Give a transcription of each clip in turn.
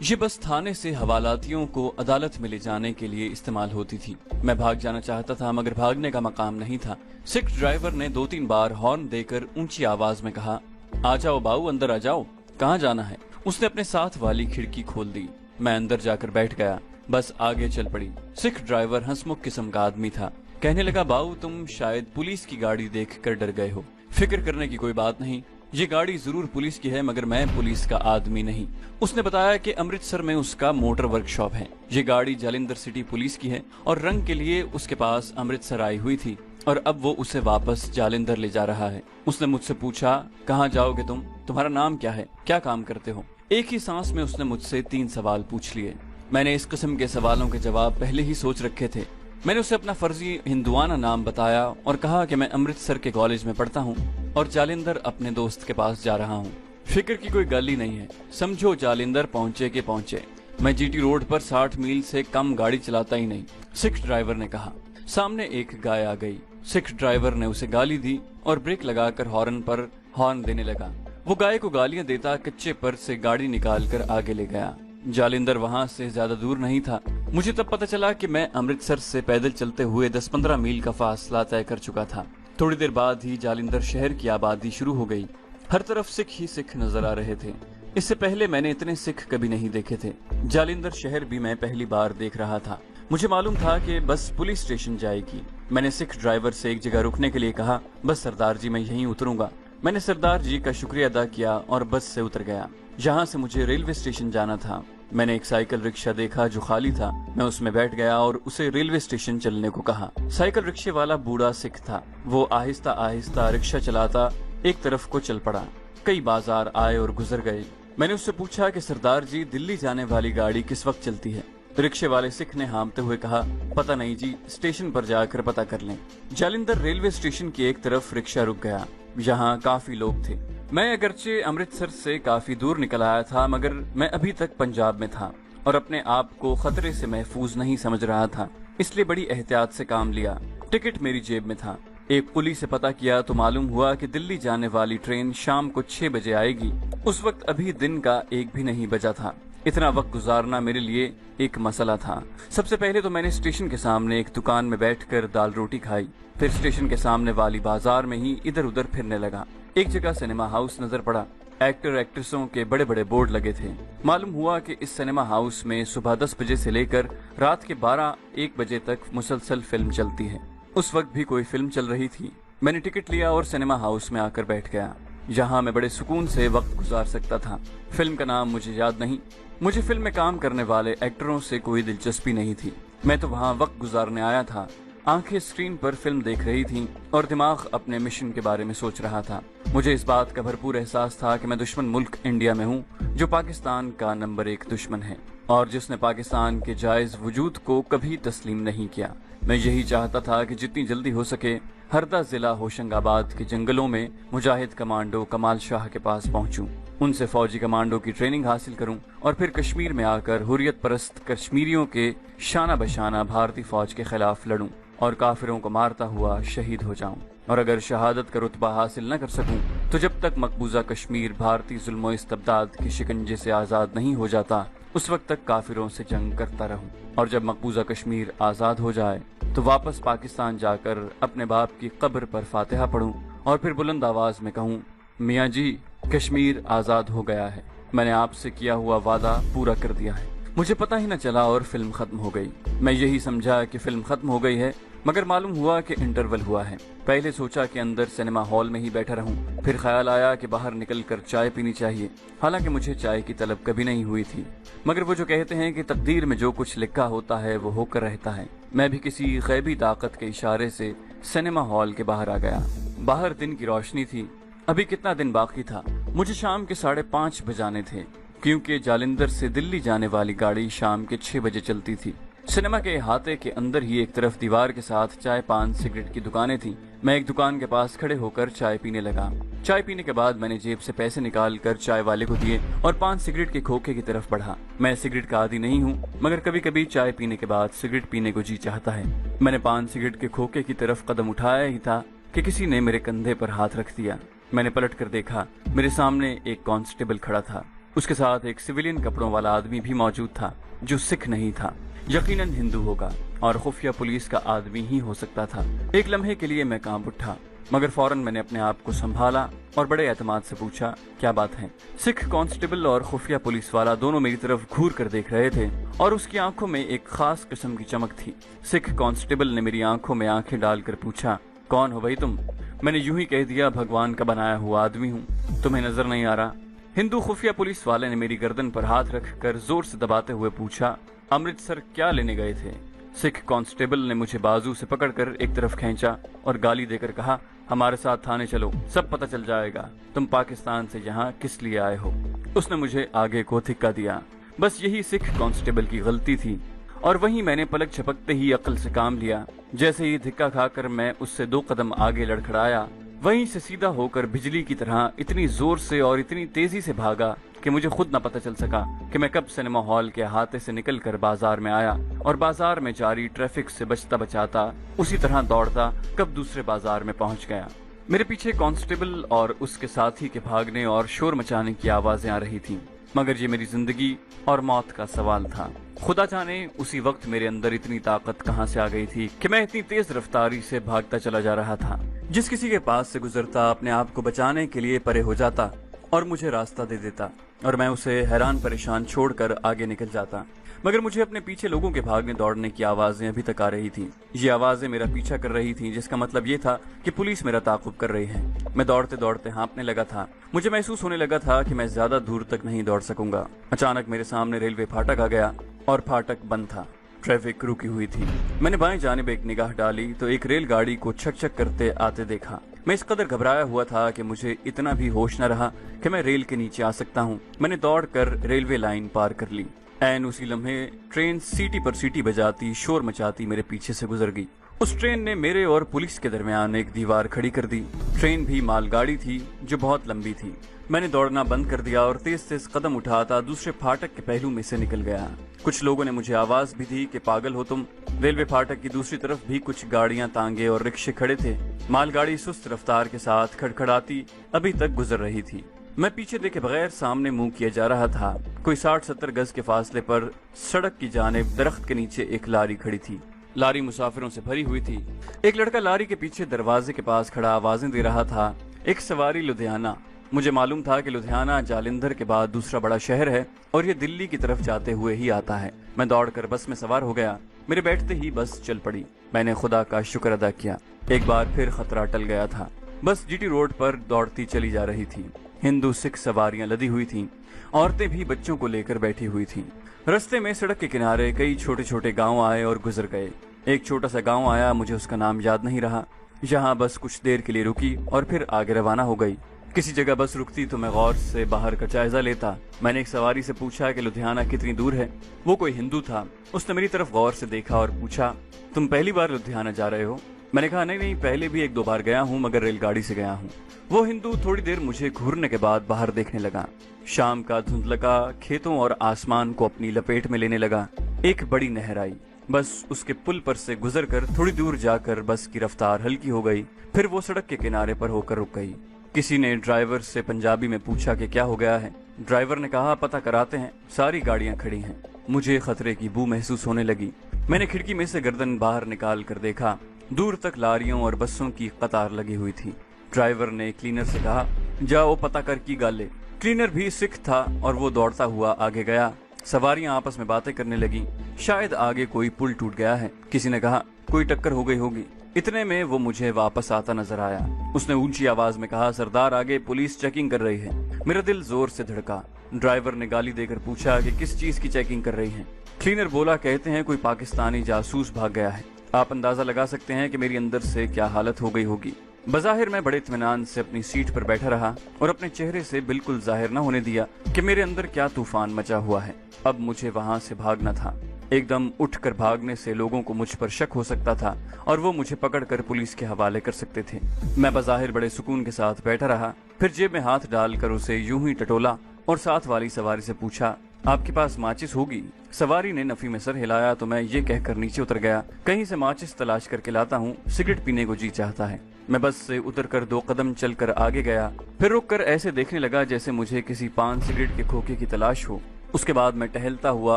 ये बस थाने से हवालातियों को अदालत में ले जाने के लिए इस्तेमाल होती थी। मैं भाग जाना चाहता था मगर भागने का मकाम नहीं था। सिख ड्राइवर ने 2-3 बार हॉर्न देकर ऊंची आवाज में कहा, आ जाओ बाऊ, अंदर आ जाओ। कहाँ जाना है? उसने अपने साथ वाली खिड़की खोल दी। मैं अंदर जाकर बैठ गया। बस आगे चल पड़ी। सिख ड्राइवर हंसमुख किस्म का आदमी था। कहने लगा, बाऊ तुम शायद पुलिस की गाड़ी देखकर डर गए हो। फिक्र करने की कोई बात नहीं, ये गाड़ी जरूर पुलिस की है मगर मैं पुलिस का आदमी नहीं। उसने बताया कि अमृतसर में उसका मोटर वर्कशॉप है। ये गाड़ी जालिंधर सिटी पुलिस की है और रंग के लिए उसके पास अमृतसर आई हुई थी और अब वो उसे वापस जालिंधर ले जा रहा है। उसने मुझसे पूछा, कहाँ जाओगे तुम? तुम्हारा नाम क्या है? क्या काम करते हो? एक ही सांस में उसने मुझसे 3 सवाल पूछ लिए। मैंने इस किस्म के सवालों के जवाब पहले ही सोच रखे थे। मैंने उसे अपना फर्जी हिंदुआना नाम बताया और कहा कि मैं अमृतसर के कॉलेज में पढ़ता हूँ और जालिंधर अपने दोस्त के पास जा रहा हूँ। फिक्र की कोई गल ही नहीं है। समझो जालिंधर पहुँचे के पहुँचे। मैं जीटी रोड पर 60 मील से कम गाड़ी चलाता ही नहीं, सिख ड्राइवर ने कहा। सामने एक गाय आ गई। सिख ड्राइवर ने उसे गाली दी और ब्रेक लगाकर हॉर्न पर हॉर्न देने लगा। वो गाय को गालियां देता कच्चे पर से गाड़ी निकालकर आगे ले गया। जालिंधर वहां से ज्यादा दूर नहीं था। मुझे तब पता चला कि मैं अमृतसर से पैदल चलते हुए 10-15 मील का फासला तय कर चुका था। थोड़ी देर बाद ही जालिंधर शहर की आबादी शुरू हो गई। हर तरफ सिख ही सिख नजर आ रहे थे। इससे पहले मैंने इतने सिख कभी नहीं देखे थे। जालिंधर शहर भी मैं पहली बार देख रहा था। मुझे मालूम था कि बस पुलिस स्टेशन जाएगी। मैंने सिख ड्राइवर से एक जगह रुकने के लिए कहा, बस सरदार जी मैं यहीं उतरूंगा। मैंने सरदार जी का शुक्रिया अदा किया और बस से उतर गया। जहाँ से मुझे रेलवे स्टेशन जाना था। मैंने एक साइकिल रिक्शा देखा जो खाली था। मैं उसमें बैठ गया और उसे रेलवे स्टेशन चलने को कहा। साइकिल रिक्शे वाला बूढ़ा सिख था। वो आहिस्ता आहिस्ता रिक्शा चलाता एक तरफ को चल पड़ा। कई बाजार आए और गुजर गए। मैंने उससे पूछा कि सरदार जी दिल्ली जाने वाली गाड़ी किस वक्त चलती है? रिक्शे वाले सिख ने हाँफते हुए कहा, पता नहीं जी, स्टेशन पर जाकर पता कर लें। जालिंधर रेलवे स्टेशन की एक तरफ रिक्शा रुक गया। यहाँ काफी लोग थे। मैं अगरचे अमृतसर से काफी दूर निकल आया था मगर मैं अभी तक पंजाब में था और अपने आप को खतरे से महफूज नहीं समझ रहा था, इसलिए बड़ी एहतियात से काम लिया। टिकट मेरी जेब में था। एक कुली से पता किया तो मालूम हुआ कि दिल्ली जाने वाली ट्रेन शाम को 6 बजे आएगी। उस वक्त अभी दिन का 1 भी नहीं बजा था। इतना वक्त गुजारना मेरे लिए एक मसला था। सबसे पहले तो मैंने स्टेशन के सामने एक दुकान में बैठकर दाल रोटी खाई। फिर स्टेशन के सामने वाली बाजार में ही इधर उधर फिरने लगा। एक जगह सिनेमा हाउस नजर पड़ा। एक्टर एक्ट्रेसों के बड़े बड़े बोर्ड लगे थे। मालूम हुआ कि इस सिनेमा हाउस में सुबह 10 बजे से लेकर रात के 12-1 बजे तक मुसलसल फिल्म चलती है। उस वक्त भी कोई फिल्म चल रही थी। मैंने टिकट लिया और सिनेमा हाउस में आकर बैठ गया। यहाँ मैं बड़े सुकून से वक्त गुजार सकता था। फिल्म का नाम मुझे याद नहीं। मुझे फिल्म में काम करने वाले एक्टरों से कोई दिलचस्पी नहीं थी। मैं तो वहाँ वक्त गुजारने आया था। आंखें स्क्रीन पर फिल्म देख रही थीं और दिमाग अपने मिशन के बारे में सोच रहा था। मुझे इस बात का भरपूर एहसास था कि मैं दुश्मन मुल्क इंडिया में हूँ, जो पाकिस्तान का नंबर 1 दुश्मन है और जिसने पाकिस्तान के जायज वजूद को कभी तस्लीम नहीं किया। मैं यही चाहता था कि जितनी जल्दी हो सके हरदा जिला होशंगाबाद के जंगलों में मुजाहिद कमांडो कमाल शाह के पास पहुंचूं, उनसे फौजी कमांडो की ट्रेनिंग हासिल करूं और फिर कश्मीर में आकर हुर्रियत परस्त कश्मीरियों के शाना बशाना भारतीय फौज के खिलाफ लड़ूं और काफिरों को मारता हुआ शहीद हो जाऊं। और अगर शहादत का रुतबा हासिल न कर सकूं तो जब तक मकबूजा कश्मीर भारतीय जुल्म इस्तबदाद के शिकंजे से आजाद नहीं हो जाता, उस वक्त तक काफिरों से जंग करता रहूं। और जब मकबूजा कश्मीर आजाद हो जाए तो वापस पाकिस्तान जाकर अपने बाप की कब्र पर फातिहा पढ़ूं और फिर बुलंद आवाज में कहूं, मियाँ जी कश्मीर आजाद हो गया है। मैंने आपसे किया हुआ वादा पूरा कर दिया है। मुझे पता ही न चला और फिल्म खत्म हो गई। मैं यही समझा कि फिल्म खत्म हो गई है मगर मालूम हुआ कि इंटरवल हुआ है। पहले सोचा कि अंदर सिनेमा हॉल में ही बैठा रहूं, फिर ख्याल आया कि बाहर निकलकर चाय पीनी चाहिए। हालांकि मुझे चाय की तलब कभी नहीं हुई थी मगर वो जो कहते हैं कि तकदीर में जो कुछ लिखा होता है वो होकर रहता है, मैं भी किसी गैबी ताकत के इशारे से सिनेमा हॉल के बाहर आ गया। बाहर दिन की रोशनी थी। अभी कितना दिन बाकी था? मुझे शाम के 5:30 बजाने थे क्योंकि जालिंधर से दिल्ली जाने वाली गाड़ी शाम के 6 बजे चलती थी। सिनेमा के अहाते के अंदर ही एक तरफ दीवार के साथ चाय पान सिगरेट की दुकानें थी। मैं एक दुकान के पास खड़े होकर चाय पीने लगा। चाय पीने के बाद मैंने जेब से पैसे निकाल कर चाय वाले को दिए और 5 सिगरेट के खोखे की तरफ बढ़ा। मैं सिगरेट का आदी नहीं हूँ मगर कभी कभी चाय पीने के बाद सिगरेट पीने को जी चाहता है। मैंने 5 सिगरेट के खोखे की तरफ कदम उठाया ही था कि किसी ने मेरे कंधे पर हाथ रख दिया। मैंने पलट कर देखा, मेरे सामने एक कांस्टेबल खड़ा था। اس کے ساتھ ایک سویلین کپڑوں والا آدمی بھی موجود تھا جو سکھ نہیں تھا، یقیناً ہندو ہوگا اور خفیہ پولیس کا آدمی ہی ہو سکتا تھا۔ ایک لمحے کے لیے میں کانپ اٹھا، مگر فوراً میں نے اپنے آپ کو سنبھالا اور بڑے اعتماد سے پوچھا، کیا بات ہے؟ سکھ کانسٹیبل اور خفیہ پولیس والا دونوں میری طرف گھور کر دیکھ رہے تھے اور اس کی آنکھوں میں ایک خاص قسم کی چمک تھی۔ سکھ کانسٹیبل نے میری آنکھوں میں آنکھیں ڈال کر پوچھا، کون ہو بھائی تم؟ میں نے یوں ہی کہہ دیا، بھگوان کا بنایا ہوا آدمی ہوں، تمہیں نظر نہیں آ رہا؟ ہندو خفیہ پولیس والے نے میری گردن پر ہاتھ رکھ کر زور سے دباتے ہوئے پوچھا، امرتسر کیا لینے گئے تھے؟ سکھ کانسٹیبل نے مجھے بازو سے پکڑ کر ایک طرف کھینچا اور گالی دے کر کہا، ہمارے ساتھ تھانے چلو، سب پتہ چل جائے گا تم پاکستان سے یہاں کس لیے آئے ہو۔ اس نے مجھے آگے کو دھکا دیا۔ بس یہی سکھ کانسٹیبل کی غلطی تھی اور وہیں میں نے پلک جھپکتے ہی عقل سے کام لیا۔ جیسے ہی دھکا کھا کر میں اس سے 2 قدم آگے لڑکھڑایا، وہیں سے سیدھا ہو کر بجلی کی طرح اتنی زور سے اور اتنی تیزی سے بھاگا کہ مجھے خود نہ پتہ چل سکا کہ میں کب سنیما ہال کے احاطے سے نکل کر بازار میں آیا اور بازار میں جاری ٹریفک سے بچتا بچاتا اسی طرح دوڑتا کب دوسرے بازار میں پہنچ گیا۔ میرے پیچھے کانسٹیبل اور اس کے ساتھی کے بھاگنے اور شور مچانے کی آوازیں آ رہی تھیں، مگر یہ میری زندگی اور موت کا سوال تھا۔ خدا جانے اسی وقت میرے اندر اتنی طاقت کہاں سے آ گئی تھی کہ میں اتنی تیز رفتاری سے بھاگتا چلا جا رہا تھا۔ جس کسی کے پاس سے گزرتا اپنے آپ کو بچانے کے لیے پرے ہو جاتا اور مجھے راستہ دے دیتا اور میں اسے حیران پریشان چھوڑ کر آگے نکل جاتا، مگر مجھے اپنے پیچھے لوگوں کے بھاگنے دوڑنے کی آوازیں ابھی تک آ رہی تھیں۔ یہ آوازیں میرا پیچھا کر رہی تھیں، جس کا مطلب یہ تھا کہ پولیس میرا تعاقب کر رہی ہے۔ میں دوڑتے دوڑتے ہانپنے لگا تھا۔ مجھے محسوس ہونے لگا تھا کہ میں زیادہ دور تک نہیں دوڑ سکوں گا۔ اچانک میرے سامنے ریلوے پھاٹک آ گیا اور پھاٹک بند تھا، ٹریفک رکی ہوئی تھی۔ میں نے بائیں جانب ایک نگاہ ڈالی تو ایک ریل گاڑی کو چھک چھک کرتے آتے دیکھا۔ میں اس قدر گھبرایا ہوا تھا کہ مجھے اتنا بھی ہوش نہ رہا کہ میں ریل کے نیچے آ سکتا ہوں۔ میں نے دوڑ کر ریلوے لائن پار کر لی۔ عین اسی لمحے ٹرین سیٹی پر سیٹی بجاتی شور مچاتی میرے پیچھے سے گزر گئی۔ اس ٹرین نے میرے اور پولیس کے درمیان ایک دیوار کھڑی کر دی۔ ٹرین بھی مال گاڑی تھی جو بہت لمبی تھی۔ میں نے دوڑنا بند کر دیا اور تیز تیز قدم اٹھاتا دوسرے پھاٹک کے پہلو میں سے نکل گیا۔ کچھ لوگوں نے مجھے آواز بھی دی کہ پاگل ہو تم۔ ریلوے پھاٹک کی دوسری طرف بھی کچھ گاڑیاں، تانگے اور رکشے کھڑے تھے۔ مال گاڑی سست رفتار کے ساتھ کھڑکھڑاتی ابھی تک گزر رہی تھی۔ میں پیچھے دیکھے بغیر سامنے منہ کیے جا رہا تھا۔ کوئی 60-70 گز کے فاصلے پر سڑک کی جانب درخت کے نیچے ایک لاری کھڑی تھی۔ لاری مسافروں سے بھری ہوئی تھی۔ ایک لڑکا لاری کے پیچھے دروازے کے پاس کھڑا آوازیں دے رہا تھا، ایک سواری لدھیانہ۔ مجھے معلوم تھا کہ لدھیانہ جالندھر کے بعد دوسرا بڑا شہر ہے اور یہ دلی کی طرف جاتے ہوئے ہی آتا ہے۔ میں دوڑ کر بس میں سوار ہو گیا۔ میرے بیٹھتے ہی بس چل پڑی۔ میں نے خدا کا شکر ادا کیا، ایک بار پھر خطرہ ٹل گیا تھا۔ بس جی ٹی روڈ پر دوڑتی چلی جا رہی تھی۔ ہندو سکھ سواریاں لدی ہوئی تھیں، عورتیں بھی بچوں کو لے کر بیٹھی ہوئی تھیں۔ رستے میں سڑک کے کنارے کئی چھوٹے چھوٹے گاؤں آئے اور گزر گئے۔ ایک چھوٹا سا گاؤں آیا، مجھے اس کا نام یاد نہیں رہا۔ یہاں بس کچھ دیر کے لیے رکی اور پھر آگے روانہ ہو گئی۔ کسی جگہ بس رکتی تو میں غور سے باہر کا جائزہ لیتا۔ میں نے ایک سواری سے پوچھا کہ لدھیانہ کتنی دور ہے۔ وہ کوئی ہندو تھا۔ اس نے میری طرف غور سے دیکھا اور پوچھا، تم پہلی بار لدھیانہ جا رہے ہو؟ میں نے کہا نہیں، پہلے بھی 1-2 بار گیا ہوں، مگر ریل گاڑی سے گیا ہوں۔ وہ ہندو تھوڑی دیر مجھے گھورنے کے بعد باہر دیکھنے لگا۔ شام کا دھندلکا کھیتوں اور آسمان کو اپنی لپیٹ میں لینے لگا۔ ایک بڑی نہر آئی، بس اس کے پل پر سے گزر کر تھوڑی دور جا کر بس کی رفتار ہلکی ہو گئی، پھر وہ سڑک کے کنارے پر ہو کر رک گئی۔ کسی نے ڈرائیور سے پنجابی میں پوچھا کہ کیا ہو گیا ہے۔ ڈرائیور نے کہا، پتہ کراتے ہیں، ساری گاڑیاں کھڑی ہیں۔ مجھے خطرے کی بو محسوس ہونے لگی۔ میں نے کھڑکی میں سے گردن باہر نکال کر دیکھا، دور تک لاریوں اور بسوں کی قطار لگی ہوئی تھی۔ ڈرائیور نے کلینر سے کہا، جاؤ پتہ کر کی گالے۔ کلینر بھی سکھ تھا اور وہ دوڑتا ہوا آگے گیا۔ سواریاں آپس میں باتیں کرنے لگی۔ شاید آگے کوئی پل ٹوٹ گیا ہے، کسی نے کہا، کوئی ٹکر ہو گئی ہوگی۔ اتنے میں وہ مجھے واپس آتا نظر آیا۔ اس نے اونچی آواز میں کہا، سردار آگے پولیس چیکنگ کر رہی ہے۔ میرا دل زور سے دھڑکا۔ ڈرائیور نے گالی دے کر پوچھا کہ کس چیز کی چیکنگ کر رہی ہے۔ کلینر بولا، کہتے ہیں کوئی پاکستانی جاسوس بھاگ گیا ہے۔ آپ اندازہ لگا سکتے ہیں کہ میری اندر سے کیا حالت ہو گئی ہوگی۔ بظاہر میں بڑے اطمینان سے اپنی سیٹ پر بیٹھا رہا اور اپنے چہرے سے بالکل ظاہر نہ ہونے دیا کہ میرے اندر کیا طوفان مچا ہوا ہے۔ اب مجھے وہاں سے بھاگنا تھا۔ ایک دم اٹھ کر بھاگنے سے لوگوں کو مجھ پر شک ہو سکتا تھا اور وہ مجھے پکڑ کر پولیس کے حوالے کر سکتے تھے۔ میں بظاہر بڑے سکون کے ساتھ بیٹھا رہا، پھر جیب میں ہاتھ ڈال کر اسے یوں ہی ٹٹولا اور ساتھ والی سواری سے پوچھا، आपके पास माचिस होगी? सवारी ने नफी में सर हिलाया तो मैं ये कहकर नीचे उतर गया, कहीं से माचिस तलाश करके लाता हूँ, सिगरेट पीने को जी चाहता है। मैं बस से उतरकर 2 कदम चलकर आगे गया, फिर रुककर ऐसे देखने लगा जैसे मुझे किसी पान सिगरेट के खोखे की तलाश हो। उसके बाद मैं टहलता हुआ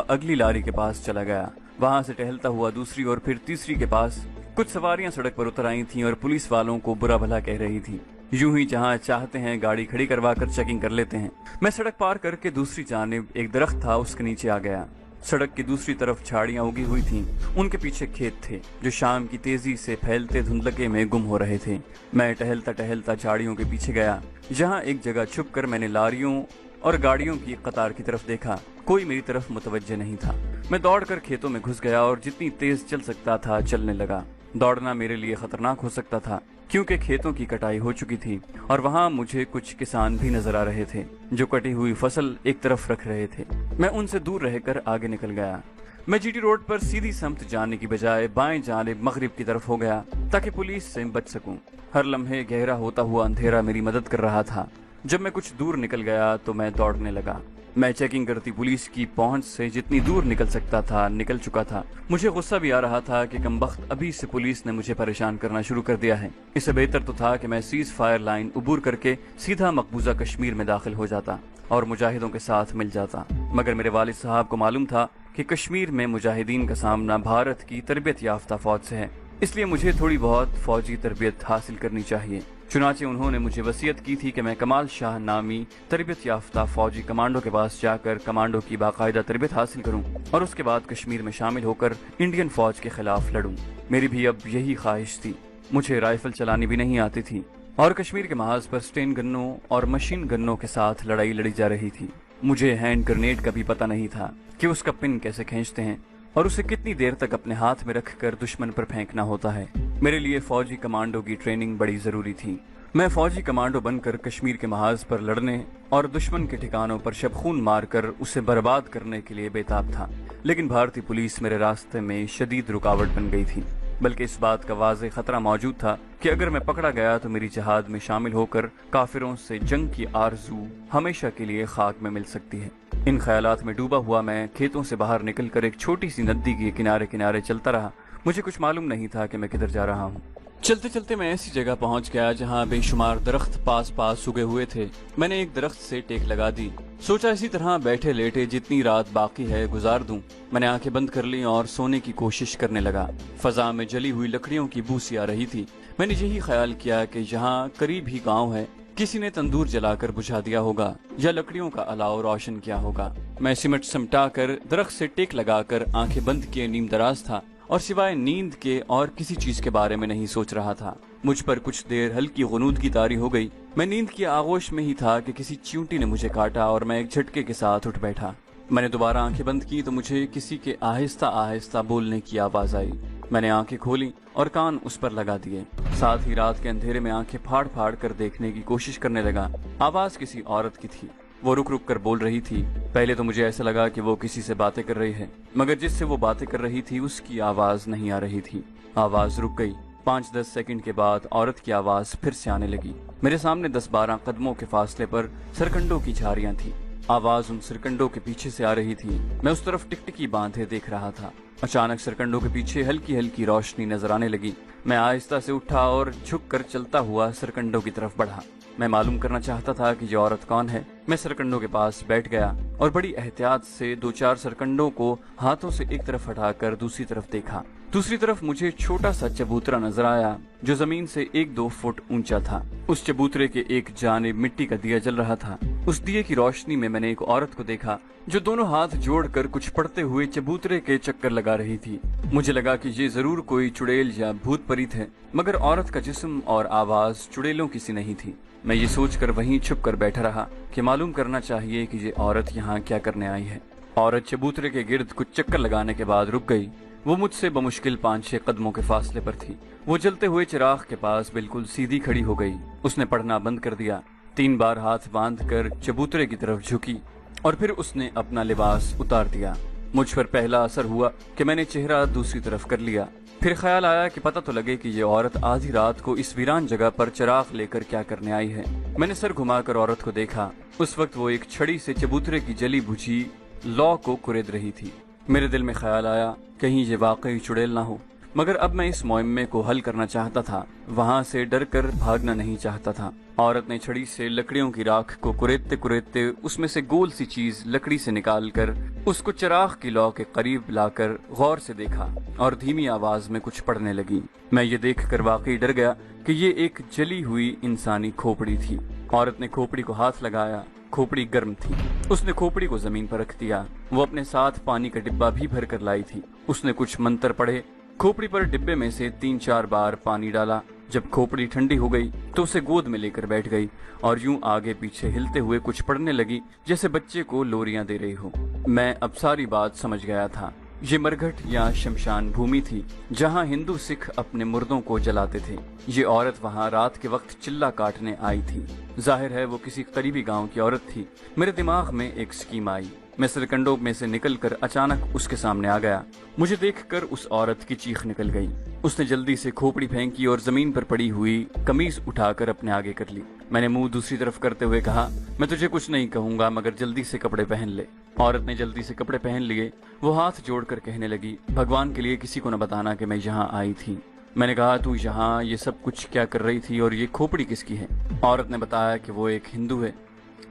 अगली लारी के पास चला गया, वहां से टहलता हुआ दूसरी और फिर तीसरी के पास। कुछ सवारियां सड़क पर उतर आई थीं और पुलिस वालों को बुरा भला कह रही थी। यूं ही जहां चाहते हैं गाड़ी खड़ी करवा कर चेकिंग कर लेते हैं। मैं सड़क पार करके दूसरी जानिब एक दरख्त था, उसके नीचे आ गया। सड़क की दूसरी तरफ झाड़ियां उगी हुई थीं, उनके पीछे खेत थे जो शाम की तेजी से फैलते धुंधलके में गुम हो रहे थे। मैं टहलता टहलता झाड़ियों के पीछे गया, जहां एक जगह छुपकर मैंने लारियों और गाड़ियों की कतार की तरफ देखा। कोई मेरी तरफ मुतवज्जे नहीं था। मैं दौड़कर खेतों में घुस गया और जितनी तेज चल सकता था चलने लगा। दौड़ना मेरे लिए खतरनाक हो सकता था क्योंकि खेतों की कटाई हो चुकी थी और वहां मुझे कुछ किसान भी नजर आ रहे थे जो कटी हुई फसल एक तरफ रख रहे थे। मैं उनसे दूर रहकर आगे निकल गया। मैं जीटी रोड पर सीधी समत जाने की बजाय बाएं जानिब मगरिब की तरफ हो गया ताकि पुलिस से बच सकूं। हर लम्हे गहरा होता हुआ अंधेरा मेरी मदद कर रहा था। जब मैं कुछ दूर निकल गया तो मैं दौड़ने लगा। मैं चेकिंग करती पुलिस की पहुंच से जितनी दूर निकल सकता था निकल चुका था। मुझे गुस्सा भी आ रहा था कि कमबख्त अभी से पुलिस ने मुझे परेशान करना शुरू कर दिया है। इससे बेहतर तो था कि मैं सीज फायर लाइन उबूर करके सीधा मकबूजा कश्मीर में दाखिल हो जाता और मुजाहिदों के साथ मिल जाता। मगर मेरे वालिद साहब को मालूम था कि कश्मीर में मुजाहिदीन का सामना भारत की तरबियत याफ्ता फौज से है, इसलिए मुझे थोड़ी बहुत फौजी तरबियत हासिल करनी चाहिए। चुनाचे उन्होंने मुझे वसीयत की थी कि मैं कमाल शाह नामी तरबियत याफ्ता फौजी कमांडो के पास जाकर कमांडो की बाकायदा तरबियत हासिल करूं और उसके बाद कश्मीर में शामिल होकर इंडियन फौज के खिलाफ लड़ूं। मेरी भी अब यही ख्वाहिश थी। मुझे राइफल चलानी भी नहीं आती थी और कश्मीर के महाज पर स्टेन गन्नों और मशीन गन्नों के साथ लड़ाई लड़ी जा रही थी। मुझे हैंड ग्रेनेड का भी पता नहीं था कि उसका पिन कैसे खींचते हैं और उसे कितनी देर तक अपने हाथ में रखकर दुश्मन पर फेंकना होता है। मेरे लिए फौजी कमांडो की ट्रेनिंग बड़ी जरूरी थी। मैं फौजी कमांडो बनकर कश्मीर के महाज पर लड़ने और दुश्मन के ठिकानों पर शबखून मारकर उसे बर्बाद करने के लिए बेताब था। लेकिन भारतीय पुलिस मेरे रास्ते में शदीद रुकावट बन गई थी। बल्कि इस बात का वाज़ेह खतरा मौजूद था कि अगर मैं पकड़ा गया तो मेरी जहाद में शामिल होकर काफिरों से जंग की आरजू हमेशा के लिए खाक में मिल सकती है। इन ख्यालात में डूबा हुआ मैं खेतों से बाहर निकलकर एक छोटी सी नदी के किनारे किनारे चलता रहा। मुझे कुछ मालूम नहीं था कि मैं किधर जा रहा हूँ। चलते चलते मैं ऐसी जगह पहुंच गया जहां बेशुमार दरख्त पास पास उगे हुए थे। मैंने एक दरख्त से टेक लगा दी। सोचा इसी तरह बैठे लेटे जितनी रात बाकी है गुजार दूं। मैंने आंखें बंद कर ली और सोने की कोशिश करने लगा। फजा में जली हुई लकड़ियों की बू सी आ रही थी। मैंने यही ख्याल किया कि यहाँ करीब ही गाँव है, किसी ने तंदूर जलाकर बुझा दिया होगा या लकड़ियों का अलाव रोशन किया होगा। मैं सिमट समटा कर दरख्त से टेक लगाकर आंखें बंद किए नीम दराज था और सिवाय नींद के और किसी चीज के बारे में नहीं सोच रहा था। मुझ पर कुछ देर हल्की गुनूदगी तारी हो गई। मैं नींद की आगोश में ही था कि किसी चींटी ने मुझे काटा और मैं एक झटके के साथ उठ बैठा। मैंने दोबारा आंखें बंद की तो मुझे किसी के आहिस्ता आहिस्ता बोलने की आवाज आई। मैंने आंखें खोली और कान उस पर लगा दिए। साथ ही रात के अंधेरे में आंखें फाड़ फाड़ कर देखने की कोशिश करने लगा। आवाज किसी औरत की थी। वो रुक रुक कर बोल रही थी। पहले तो मुझे ऐसा लगा कि वो किसी से बातें कर रही है, मगर जिससे वो बातें कर रही थी उसकी आवाज नहीं आ रही थी। आवाज रुक गई। 5-10 सेकंड के बाद औरत की आवाज फिर से आने लगी। मेरे सामने 10-12 कदमों के फासले पर सरकंडों की झाड़ियां थी। आवाज उन सरकंडों के पीछे से आ रही थी। मैं उस तरफ टिकटिकी बांधे देख रहा था। अचानक सरकंडों के पीछे हल्की हल्की रोशनी नजर आने लगी। मैं आहिस्ता से उठा और झुक कर चलता हुआ सरकंडों की तरफ बढ़ा। मैं मालूम करना चाहता था कि ये औरत कौन है। मैं सरकंडों के पास बैठ गया और बड़ी एहतियात से 2-4 सरकंडों को हाथों से एक तरफ हटाकर दूसरी तरफ देखा। दूसरी तरफ मुझे छोटा सा चबूतरा नजर आया जो जमीन से 1-2 फुट ऊंचा था। उस चबूतरे के एक जानिब मिट्टी का दिया जल रहा था। उस दिए की रोशनी में मैंने एक औरत को देखा जो दोनों हाथ जोड़कर कुछ पढ़ते हुए चबूतरे के चक्कर लगा रही थी। मुझे लगा कि ये जरूर कोई चुड़ैल या भूत परीत है, मगर औरत का जिस्म और आवाज चुड़ैलों की सी नहीं थी। मैं ये सोचकर वहीं छुप कर बैठा रहा कि मालूम करना चाहिए कि ये औरत यहाँ क्या करने आई है। औरत चबूतरे के गिर्द कुछ चक्कर लगाने के बाद रुक गई। वो मुझसे बमुश्किल 5-6 कदमों के फासले पर थी। वो जलते हुए चिराग के पास बिल्कुल सीधी खड़ी हो गई। उसने पढ़ना बंद कर दिया। 3 बार हाथ बांधकर चबूतरे की तरफ झुकी और फिर उसने अपना लिबास उतार दिया। मुझ पर पहला असर हुआ कि मैंने चेहरा दूसरी तरफ कर लिया। फिर ख्याल आया कि पता तो लगे कि ये औरत आधी रात को इस वीरान जगह पर चिराग लेकर क्या करने आई है। मैंने सर घुमाकर औरत को देखा। उस वक्त वो एक छड़ी से चबूतरे की जली बुझी लॉ को कुरेद रही थी। मेरे दिल में ख्याल आया कहीं ये वाकई चुड़ैल ना हो, मगर अब मैं इस मुअम्मे को हल करना चाहता था, वहां से डर कर भागना नहीं चाहता था। औरत ने छड़ी से लकड़ियों की राख को कुरेदते कुरेदते उसमें से गोल सी चीज लकड़ी से निकालकर उसको चिराग की लौ के करीब लाकर गौर से देखा और धीमी आवाज में कुछ पढ़ने लगी। मैं ये देखकर वाकई डर गया कि ये एक जली हुई इंसानी खोपड़ी थी। औरत ने खोपड़ी को हाथ लगाया, खोपड़ी गर्म थी। उसने खोपड़ी को जमीन पर रख दिया। वो अपने साथ पानी का डिब्बा भी भर कर लाई थी। उसने कुछ मंत्र पढ़े, खोपड़ी पर डिब्बे में से 3-4 बार पानी डाला। जब खोपड़ी ठंडी हो गई तो उसे गोद में लेकर बैठ गई और यूं आगे पीछे हिलते हुए कुछ पढ़ने लगी जैसे बच्चे को लोरियां दे रही हो। मैं अब सारी बात समझ गया था। ये मरघट या शमशान भूमि थी जहां हिंदू सिख अपने मुर्दों को जलाते थे। ये औरत वहां रात के वक्त चिल्ला काटने आई थी। जाहिर है वो किसी करीबी गांव की औरत थी। मेरे दिमाग में एक स्कीम आई। मैं सरकंडों में से निकलकर अचानक उसके सामने आ गया। मुझे देखकर उस औरत की चीख निकल गई। उसने जल्दी से खोपड़ी फेंकी और जमीन पर पड़ी हुई कमीज उठाकर अपने आगे कर ली। मैंने मुंह दूसरी तरफ करते हुए कहा, मैं तुझे कुछ नहीं कहूंगा मगर जल्दी से कपड़े पहन ले। औरत ने जल्दी से कपड़े पहन लिए। वो हाथ जोड़कर कहने लगी, भगवान के लिए किसी को न बताना कि मैं यहाँ आई थी। मैंने कहा, तू यहाँ ये सब कुछ क्या कर रही थी और ये खोपड़ी किसकी है? औरत ने बताया कि वो एक हिंदू है।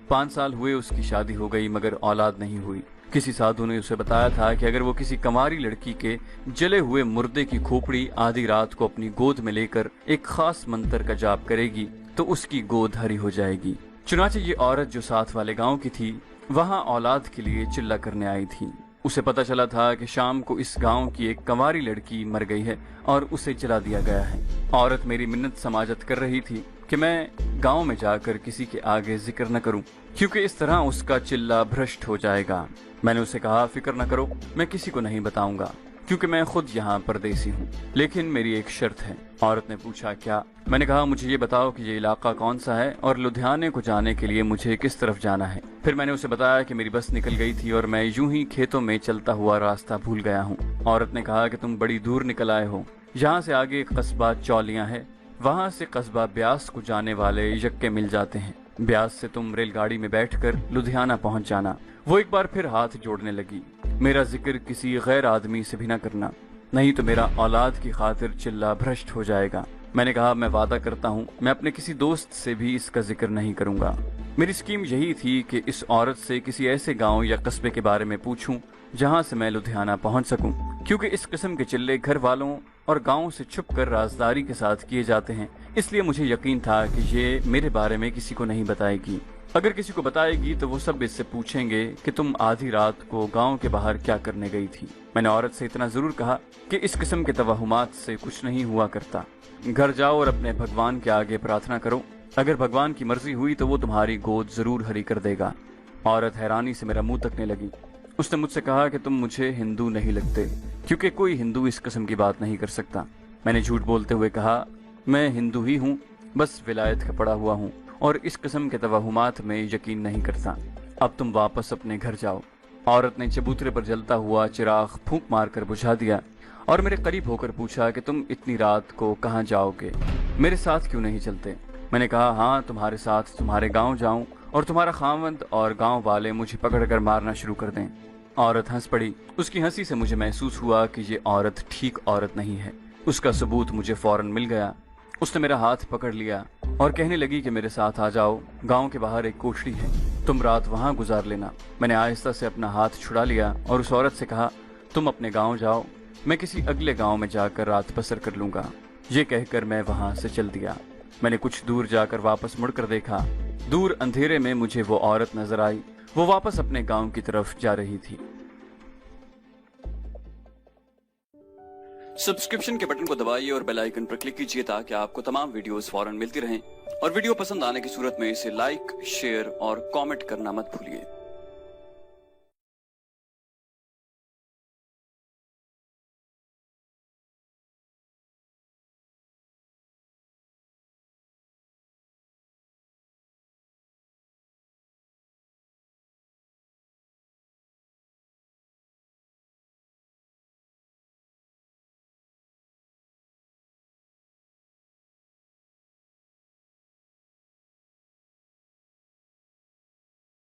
5 साल हुए उसकी शादी हो गई मगर औलाद नहीं हुई। किसी साधु ने उसे बताया था कि अगर वो किसी कंवारी लड़की के जले हुए मुर्दे की खोपड़ी आधी रात को अपनी गोद में लेकर एक खास मंत्र का जाप करेगी तो उसकी गोद हरी हो जाएगी। चुनाचे ये औरत जो साथ वाले गांव की थी वहां औलाद के लिए चिल्ला करने आई थी। उसे पता चला था कि शाम को इस गांव की एक कंवारी लड़की मर गई है और उसे जला दिया गया है। औरत मेरी मिन्नत समाजत कर रही थी कि मैं गांव में जाकर किसी के आगे जिक्र न करूं क्योंकि इस तरह उसका चिल्ला भ्रष्ट हो जाएगा। मैंने उसे कहा, फिक्र न करो, मैं किसी को नहीं बताऊंगा क्योंकि मैं खुद यहाँ परदेसी हूँ, लेकिन मेरी एक शर्त है। औरत ने पूछा, क्या? मैंने कहा, मुझे ये बताओ कि ये इलाका कौन सा है और लुधियाने को जाने के लिए मुझे किस तरफ जाना है। फिर मैंने उसे बताया कि मेरी बस निकल गई थी और मैं यूं ही खेतों में चलता हुआ रास्ता भूल गया हूँ। औरत ने कहा कि तुम बड़ी दूर निकल आए हो। यहाँ से आगे एक कस्बा चौलियाँ है, वहाँ से कस्बा ब्यास को जाने वाले यक्के मिल जाते हैं। ब्यास से तुम रेलगाड़ी में बैठकर लुधियाना पहुँच जाना। वो एक बार फिर हाथ जोड़ने लगी, मेरा जिक्र किसी गैर आदमी से भी न करना, नहीं तो मेरा औलाद की खातिर चिल्ला भ्रष्ट हो जाएगा। मैंने कहा, मैं वादा करता हूँ मैं अपने किसी दोस्त से भी इसका जिक्र नहीं करूंगा। मेरी स्कीम यही थी कि इस औरत से किसी ऐसे गांव या कस्बे के बारे में पूछूं जहां से मैं लुधियाना पहुंच सकूं, क्योंकि इस किस्म के चिल्ले घर वालों और गांव से छुपकर राजदारी के साथ किए जाते हैं। इसलिए मुझे यकीन था कि ये मेरे बारे में किसी को नहीं बताएगी। अगर किसी को बताएगी तो वो सब इससे पूछेंगे कि तुम आधी रात को गांव के बाहर क्या करने गई थी। मैंने औरत से इतना जरूर कहा कि इस किस्म के तवहुमात से कुछ नहीं हुआ करता। घर जाओ और अपने भगवान के आगे प्रार्थना करो, अगर भगवान की मर्जी हुई तो वो तुम्हारी गोद जरूर हरी कर देगा। औरत हैरानी से मेरा मुंह तकने लगी। उसने मुझसे कहा कि तुम मुझे हिंदू नहीं लगते, क्योंकि कोई हिंदू इस किस्म की बात नहीं कर सकता। मैंने झूठ बोलते हुए कहा, मैं हिंदू ही हूँ, बस विलायत का पड़ा हुआ हूँ और इस किस्म के तवहुमात में यकीन नहीं करता। अब तुम वापस अपने घर जाओ। औरत ने चबूतरे पर जलता हुआ चिराग फूंक मारकर बुझा दिया और मेरे करीब होकर पूछा कि तुम इतनी रात को कहाँ जाओगे, मेरे साथ क्यों नहीं चलते? मैंने कहा, हाँ, तुम्हारे साथ तुम्हारे गांव जाऊं और तुम्हारा खामंद और गांव वाले मुझे पकड़कर मारना शुरू कर दें। औरत हंस पड़ी। उसकी हंसी से मुझे महसूस हुआ कि ये औरत ठीक औरत नहीं है। उसका सबूत मुझे फौरन मिल गया। उसने मेरा हाथ पकड़ लिया और कहने लगी कि मेरे साथ आ जाओ, गांव के बाहर एक कोठरी है, तुम रात वहां गुजार लेना। मैंने आहिस्ता से अपना हाथ छुड़ा लिया और उस औरत से कहा, तुम अपने गांव जाओ, मैं किसी अगले गांव में जाकर रात बसर कर लूंगा। ये कहकर मैं वहां से चल दिया। मैंने कुछ दूर जाकर वापस मुड़कर देखा। दूर अंधेरे में मुझे वो औरत नजर आई। वो वापस अपने गांव की तरफ जा रही थी। सब्सक्रिप्शन के बटन को दबाइए और बेल आइकन पर क्लिक कीजिए ताकि आपको तमाम वीडियोस फौरन मिलती रहें। और वीडियो पसंद आने की सूरत में इसे लाइक, शेयर और कमेंट करना मत भूलिए।